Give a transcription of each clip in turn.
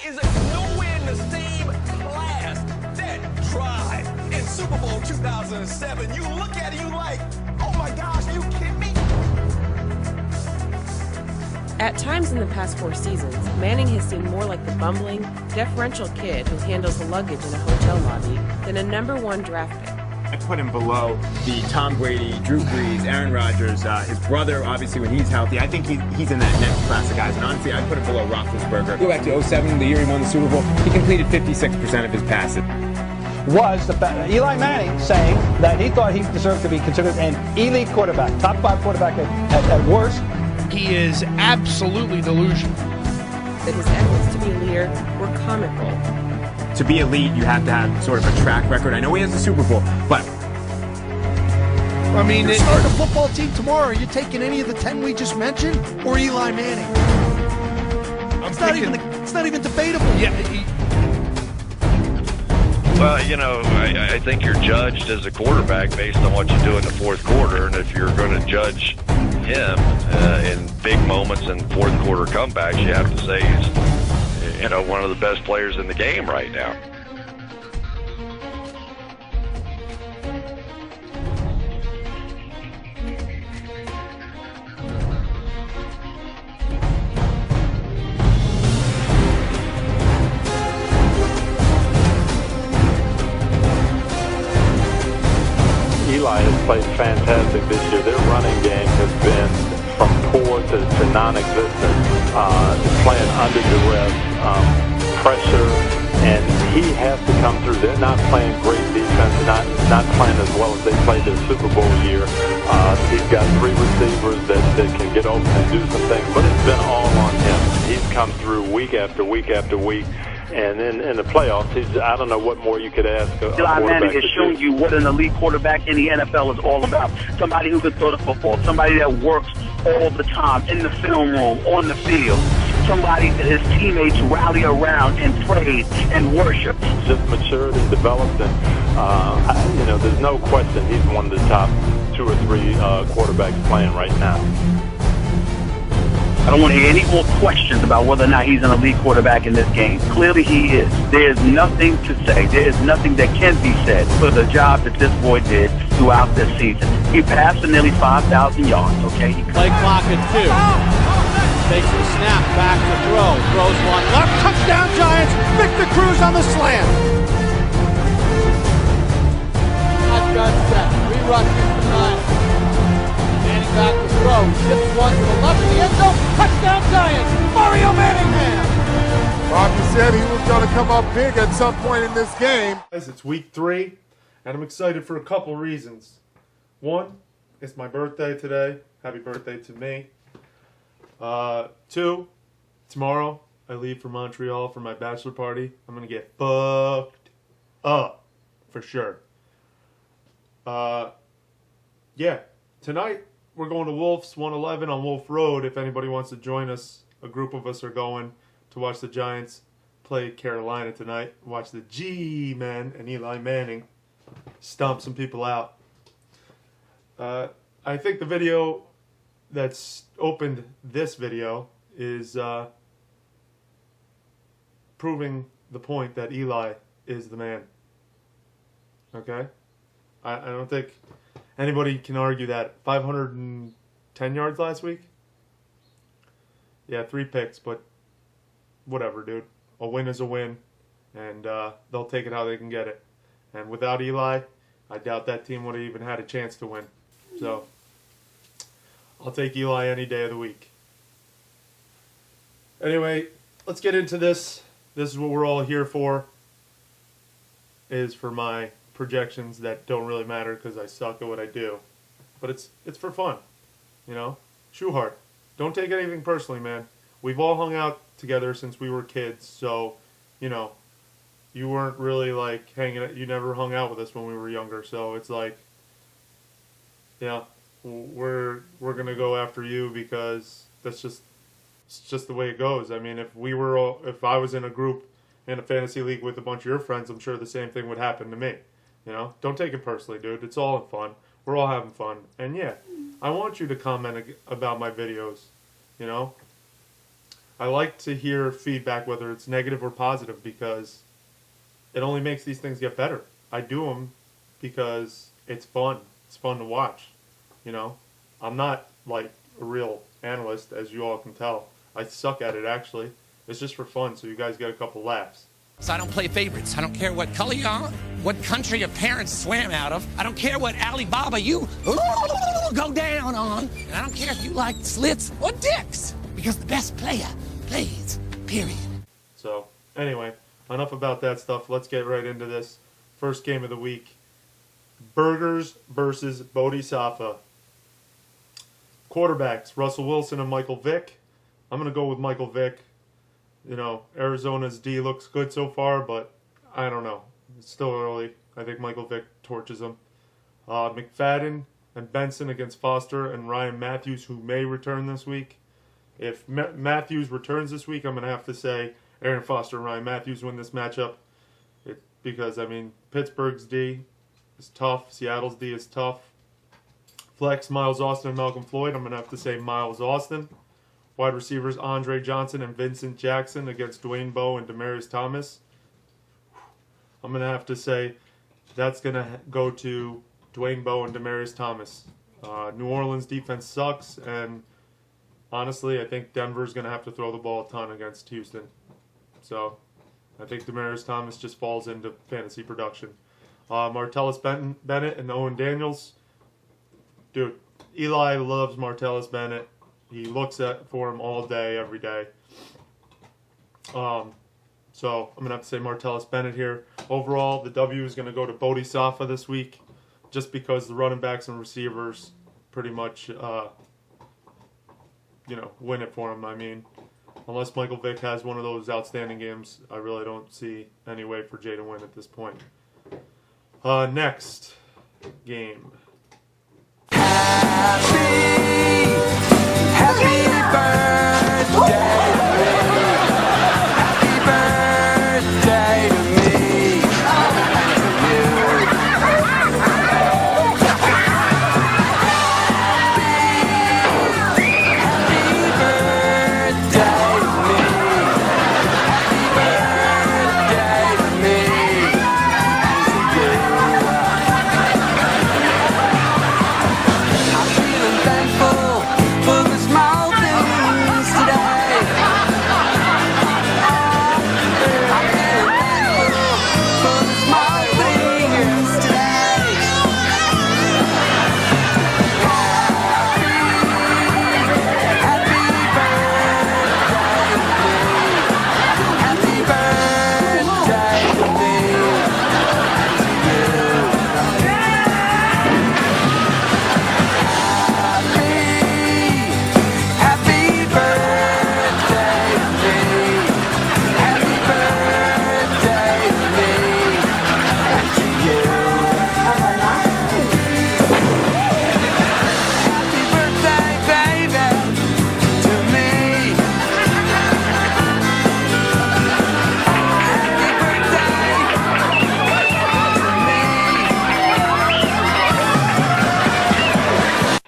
is nowhere in the same class. That drive in Super Bowl 2007, you look at it, you like, oh my gosh, you kidding me? At times in the past 4 seasons, Manning has seemed more like the bumbling, deferential kid who handles the luggage in a hotel lobby than a #1 draft pick. I put him below the Tom Brady, Drew Brees, Aaron Rodgers, his brother, obviously, when he's healthy. I think he's in that next class of guys. And honestly, I put him below Roethlisberger. Go back to 2007, the year he won the Super Bowl. He completed 56% of his passes. Was Eli Manning saying that he thought he deserved to be considered an elite quarterback, top 5 quarterback at worst. He is absolutely delusional. That his efforts to be a leader were comical. To be elite, you have to have sort of a track record. I know he has the Super Bowl, but I mean, you're starting a football team tomorrow. Are you taking any of the 10 we just mentioned, or Eli Manning? It's not even debatable. Yeah. Well, you know, I think you're judged as a quarterback based on what you do in the fourth quarter, and if you're going to judge him in big moments and fourth quarter comebacks, you have to say he's, you know, one of the best players in the game right now. Eli has played fantastic this year. Their running game has been from poor to non-existent, playing under duress, pressure, and he has to come through. They're not playing great defense, not playing as well as they played their Super Bowl year. He's got 3 receivers that can get open and do some things, but it's been all on him. He's come through week after week after week. And in the playoffs, I don't know what more you could ask. Eli Manning has shown you what an elite quarterback in the NFL is all about. Somebody who can throw the football, somebody that works all the time in the film room, on the field, somebody that his teammates rally around and praise and worship. Just matured and developed, and you know, there's no question he's one of the top 2 or 3 quarterbacks playing right now. I don't want to hear any more questions about whether or not he's an elite quarterback in this game. Clearly he is. There's nothing to say. There's nothing that can be said for the job that this boy did throughout this season. He passed for nearly 5,000 yards, okay? Play clock at 2. Takes the snap, back to throw. Throws one left. Touchdown Giants. Victor Cruz on the slam. Shotgun set. 3 rushes for 9. Manning back to throw. Ships one to the left of the end zone. Touchdown Giants. Mario Manningham. Rocky said he was going to come up big at some point in this game. It's week 3, and I'm excited for a couple reasons. 1, it's my birthday today. Happy birthday to me. 2, tomorrow I leave for Montreal for my bachelor party. I'm going to get fucked up for sure. Yeah, tonight we're going to Wolves 111 on Wolf Road. If anybody wants to join us, a group of us are going to watch the Giants play Carolina tonight. Watch the G-Men and Eli Manning stomp some people out. I think the video that's opened this video is proving the point that Eli is the man. Okay? I don't think anybody can argue that. 510 yards last week? Yeah, 3 picks, but whatever, dude. A win is a win, and they'll take it how they can get it. And without Eli, I doubt that team would have even had a chance to win. So, I'll take Eli any day of the week. Anyway, let's get into this. This is what we're all here for. Is for my projections that don't really matter because I suck at what I do. But it's for fun. You know? Schuhart. Don't take anything personally, man. We've all hung out together since we were kids, so, you know, you weren't really, like, you never hung out with us when we were younger, so it's like, yeah, we're gonna go after you because it's just the way it goes. I mean, if I was in a group in a fantasy league with a bunch of your friends, I'm sure the same thing would happen to me. You know, don't take it personally, dude. It's all in fun. We're all having fun, and yeah, I want you to comment about my videos. You know, I like to hear feedback, whether it's negative or positive, because it only makes these things get better. I do them because it's fun. It's fun to watch. You know, I'm not like a real analyst, as you all can tell. I suck at it, actually. It's just for fun, so you guys get a couple laughs. So I don't play favorites. I don't care what color you are, what country your parents swam out of. I don't care what Alibaba you go down on. And I don't care if you like slits or dicks, because the best player plays, period. So, anyway, enough about that stuff. Let's get right into this. First game of the week. Burgers versus Bodhisattva. Quarterbacks, Russell Wilson and Michael Vick. I'm going to go with Michael Vick. You know, Arizona's D looks good so far, but I don't know. It's still early. I think Michael Vick torches them. McFadden and Benson against Foster and Ryan Matthews, who may return this week. If Matthews returns this week, I'm going to have to say Aaron Foster and Ryan Matthews win this matchup. Because, I mean, Pittsburgh's D is tough. Seattle's D is tough. Flex, Miles Austin and Malcolm Floyd. I'm going to have to say Miles Austin. Wide receivers, Andre Johnson and Vincent Jackson against Dwayne Bowe and Demaryius Thomas. I'm going to have to say that's going to go to Dwayne Bowe and Demaryius Thomas. New Orleans defense sucks, and honestly, I think Denver's going to have to throw the ball a ton against Houston. So I think Demaryius Thomas just falls into fantasy production. Martellus Bennett and Owen Daniels. Dude, Eli loves Martellus Bennett. He looks for him all day, every day. So I'm going to have to say Martellus Bennett here. Overall, the W is going to go to Bodhisattva this week, just because the running backs and receivers pretty much, win it for him. I mean, unless Michael Vick has one of those outstanding games, I really don't see any way for Jay to win at this point. Next game. Happy birthday to me.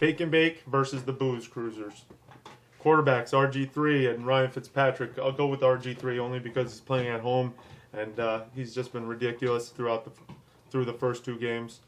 Bake and Bake versus the Booze Cruisers. Quarterbacks, RG3 and Ryan Fitzpatrick. I'll go with RG3 only because he's playing at home, and he's just been ridiculous through the first two games.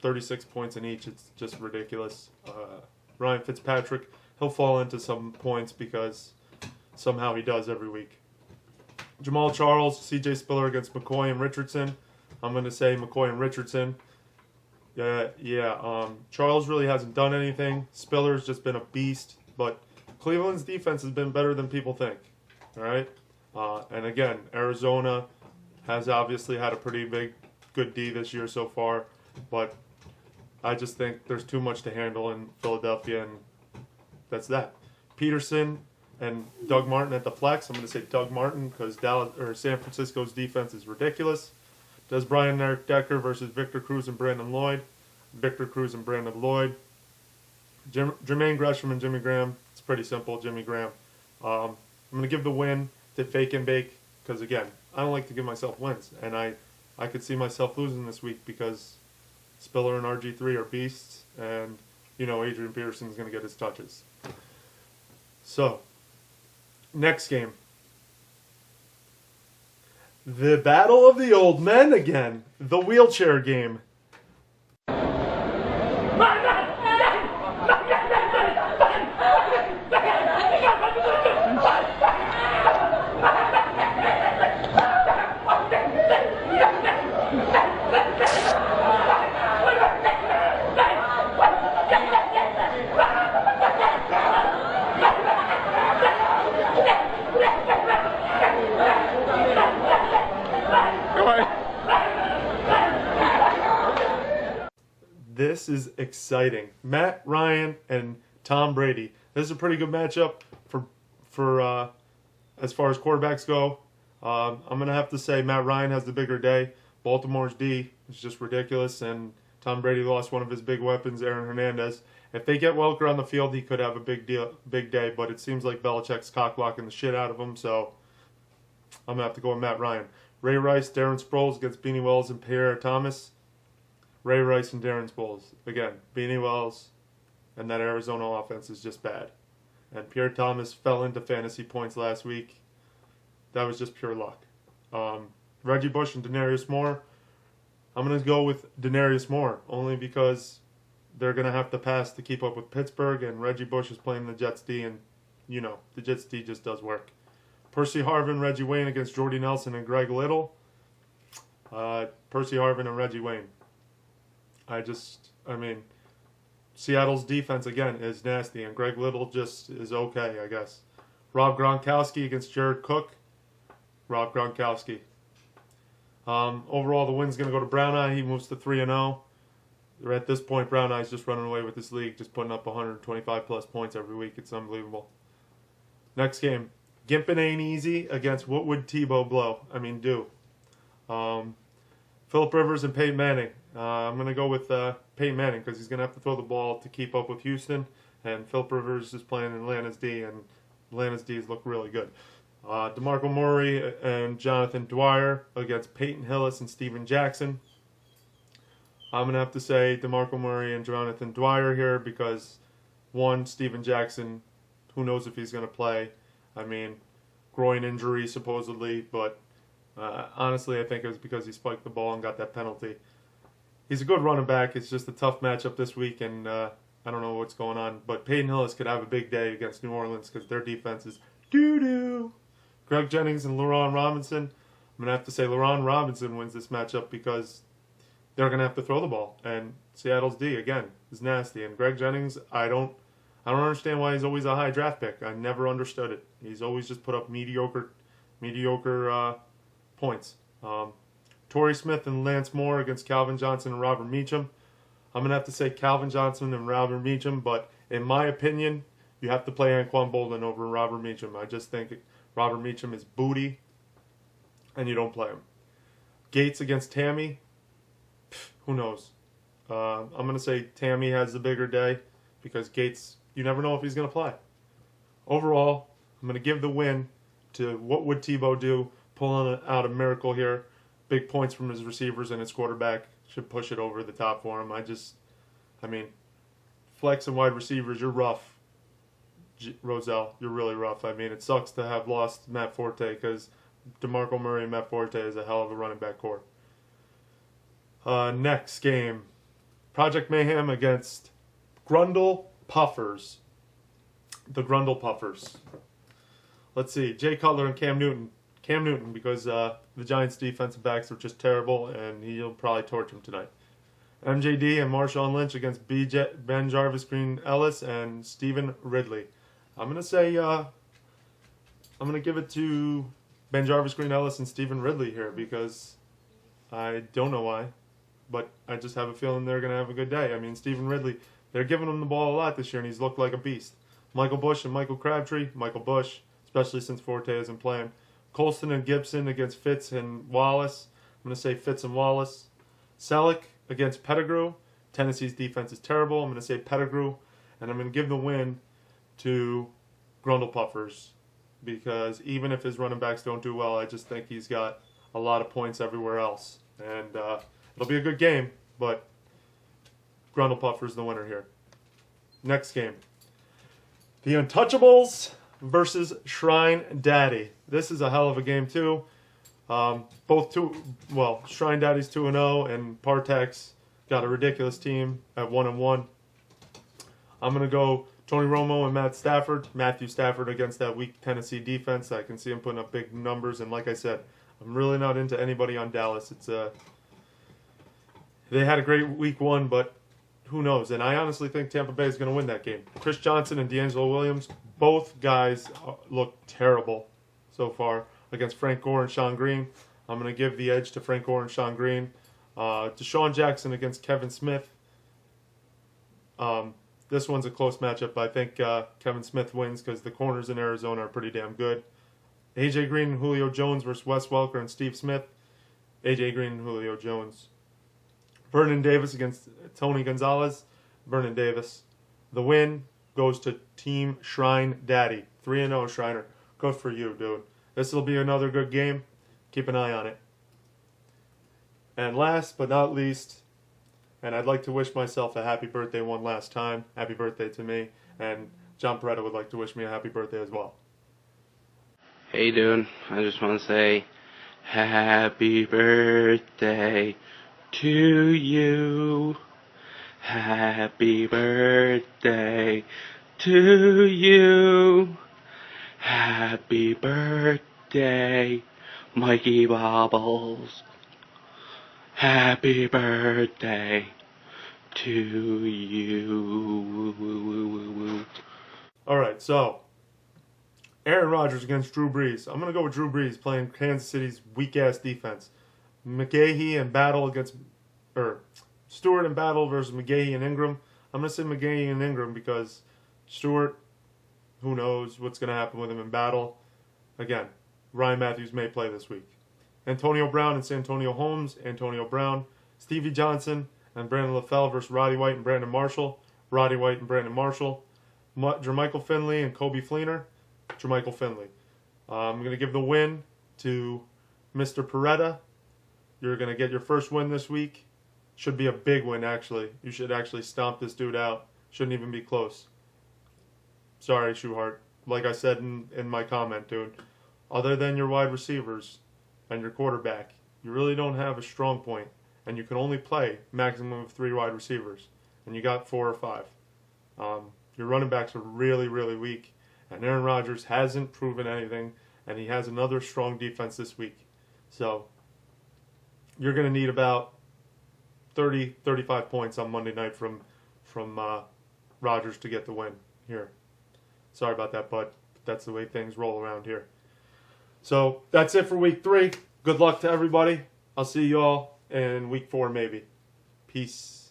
36 points in each. It's just ridiculous. Ryan Fitzpatrick, he'll fall into some points because somehow he does every week. Jamal Charles, CJ Spiller against McCoy and Richardson. I'm going to say McCoy and Richardson. Charles really hasn't done anything. Spiller's just been a beast, but Cleveland's defense has been better than people think. All right, and again, Arizona has obviously had a pretty good D this year so far, but I just think there's too much to handle in Philadelphia, and that's that. Peterson and Doug Martin at the flex. I'm going to say Doug Martin because San Francisco's defense is ridiculous. Does Brian Eric Decker versus Victor Cruz and Brandon Lloyd. Victor Cruz and Brandon Lloyd. Jermaine Gresham and Jimmy Graham. It's pretty simple, Jimmy Graham. I'm going to give the win to Fake and Bake because, again, I don't like to give myself wins. And I could see myself losing this week because Spiller and RG3 are beasts. And, Adrian Peterson's going to get his touches. So, Next game. The Battle of the Old Men again. The wheelchair game. This is exciting. Matt Ryan and Tom Brady. This is a pretty good matchup for as far as quarterbacks go. I'm going to have to say Matt Ryan has the bigger day. Baltimore's D is just ridiculous, and Tom Brady lost one of his big weapons, Aaron Hernandez. If they get Welker on the field, he could have a big day, but it seems like Belichick's cock-blocking the shit out of him, so I'm going to have to go with Matt Ryan. Ray Rice, Darren Sproles against Beanie Wells and Pierre Thomas. Ray Rice and Darren Sproles. Again, Beanie Wells and that Arizona offense is just bad. And Pierre Thomas fell into fantasy points last week. That was just pure luck. Reggie Bush and Denarius Moore. I'm going to go with Denarius Moore, only because they're going to have to pass to keep up with Pittsburgh, and Reggie Bush is playing the Jets D, and, you know, the Jets D just does work. Percy Harvin, Reggie Wayne against Jordy Nelson and Greg Little. Percy Harvin and Reggie Wayne. Seattle's defense, again, is nasty, and Greg Little just is okay, I guess. Rob Gronkowski against Jared Cook. Rob Gronkowski. Overall, the win's going to go to Brown Eye. He moves to 3-0. At this point, Brown Eye's just running away with this league, just putting up 125-plus points every week. It's unbelievable. Next game. Gimpin Ain't Easy against What Would Tebow Do? Phillip Rivers and Peyton Manning. I'm going to go with Peyton Manning because he's going to have to throw the ball to keep up with Houston. And Phillip Rivers is playing in Atlanta's D, and Atlanta's D's look really good. DeMarco Murray and Jonathan Dwyer against Peyton Hillis and Steven Jackson. I'm going to have to say DeMarco Murray and Jonathan Dwyer here because, one, Steven Jackson, who knows if he's going to play. Groin injury supposedly, but honestly I think it was because he spiked the ball and got that penalty. He's a good running back. It's just a tough matchup this week, and I don't know what's going on. But Peyton Hillis could have a big day against New Orleans because their defense is doo-doo. Greg Jennings and Leron Robinson. I'm going to have to say Leron Robinson wins this matchup because they're going to have to throw the ball. And Seattle's D, again, is nasty. And Greg Jennings, I don't understand why he's always a high draft pick. I never understood it. He's always just put up mediocre points. Torrey Smith and Lance Moore against Calvin Johnson and Robert Meacham. I'm going to have to say Calvin Johnson and Robert Meacham, but in my opinion, you have to play Anquan Bolden over Robert Meacham. I just think Robert Meacham is booty, and you don't play him. Gates against Tammy. Who knows? I'm going to say Tammy has the bigger day because Gates, you never know if he's going to play. Overall, I'm going to give the win to What Would Tebow Do, pulling out a miracle here. Big points from his receivers and his quarterback should push it over the top for him. Flex and wide receivers, you're rough. Roselle, you're really rough. It sucks to have lost Matt Forte because DeMarco Murray and Matt Forte is a hell of a running back core. Next game. Project Mayhem against Grundle Puffers. The Grundle Puffers. Let's see. Jay Cutler and Cam Newton. Cam Newton, because the Giants' defensive backs are just terrible, and he'll probably torch him tonight. MJD and Marshawn Lynch against Ben Jarvis Green Ellis and Stephen Ridley. I'm going to give it to Ben Jarvis Green Ellis and Stephen Ridley here because I don't know why, but I just have a feeling they're going to have a good day. Stephen Ridley, they're giving him the ball a lot this year, and he's looked like a beast. Michael Bush and Michael Crabtree. Michael Bush, especially since Forte isn't playing. Colston and Gibson against Fitz and Wallace. I'm going to say Fitz and Wallace. Selleck against Pettigrew. Tennessee's defense is terrible. I'm going to say Pettigrew. And I'm going to give the win to Grundle Puffers because even if his running backs don't do well, I just think he's got a lot of points everywhere else. And it'll be a good game, but Grundle Puffers the winner here. Next game. The Untouchables versus Shrine Daddy. This is a hell of a game too. Shrine Daddy's 2-0, and Partak's got a ridiculous team at 1-1. I'm gonna go Tony Romo and Matthew Stafford against that weak Tennessee defense. I can see him putting up big numbers, and like I said, I'm really not into anybody on Dallas. They had a great week 1, but who knows? And I honestly think Tampa Bay is going to win that game. Chris Johnson and D'Angelo Williams, both guys look terrible so far against Frank Gore and Sean Green. I'm going to give the edge to Frank Gore and Sean Green. Deshaun Jackson against Kevin Smith. This one's a close matchup. I think Kevin Smith wins because the corners in Arizona are pretty damn good. AJ Green and Julio Jones versus Wes Welker and Steve Smith. AJ Green and Julio Jones. Vernon Davis against Tony Gonzalez. Vernon Davis. The win goes to Team Shrine Daddy. 3-0 Shriner. Good for you, dude. This will be another good game. Keep an eye on it. And last but not least, and I'd like to wish myself a happy birthday one last time. Happy birthday to me. And John Peretta would like to wish me a happy birthday as well. Hey, dude. I just want to say happy birthday to you. Happy birthday to you. Happy birthday, Mikey Bobbles. Happy birthday to you. All right, so Aaron Rodgers against Drew Brees. I'm going to go with Drew Brees playing Kansas City's weak-ass defense. McGahee and Stewart and battle versus McGahee and Ingram. I'm going to say McGahee and Ingram because Stewart, who knows what's going to happen with him in battle. Again, Ryan Matthews may play this week. Antonio Brown and Santonio Holmes. Antonio Brown. Stevie Johnson and Brandon LaFell versus Roddy White and Brandon Marshall. Roddy White and Brandon Marshall. Jermichael Finley and Kobe Fleener. Jermichael Finley. I'm going to give the win to Mr. Peretta. You're going to get your first win this week. Should be a big win, actually. You should actually stomp this dude out. Shouldn't even be close. Sorry, Schuhart. Like I said in my comment, dude, other than your wide receivers and your quarterback, you really don't have a strong point, and you can only play maximum of 3 wide receivers, and you got 4 or 5. Your running backs are really, really weak, and Aaron Rodgers hasn't proven anything, and he has another strong defense this week. So you're going to need about 30, 35 points on Monday night from Rodgers to get the win here. Sorry about that, but that's the way things roll around here. So that's it for week 3. Good luck to everybody. I'll see you all in week 4 maybe. Peace.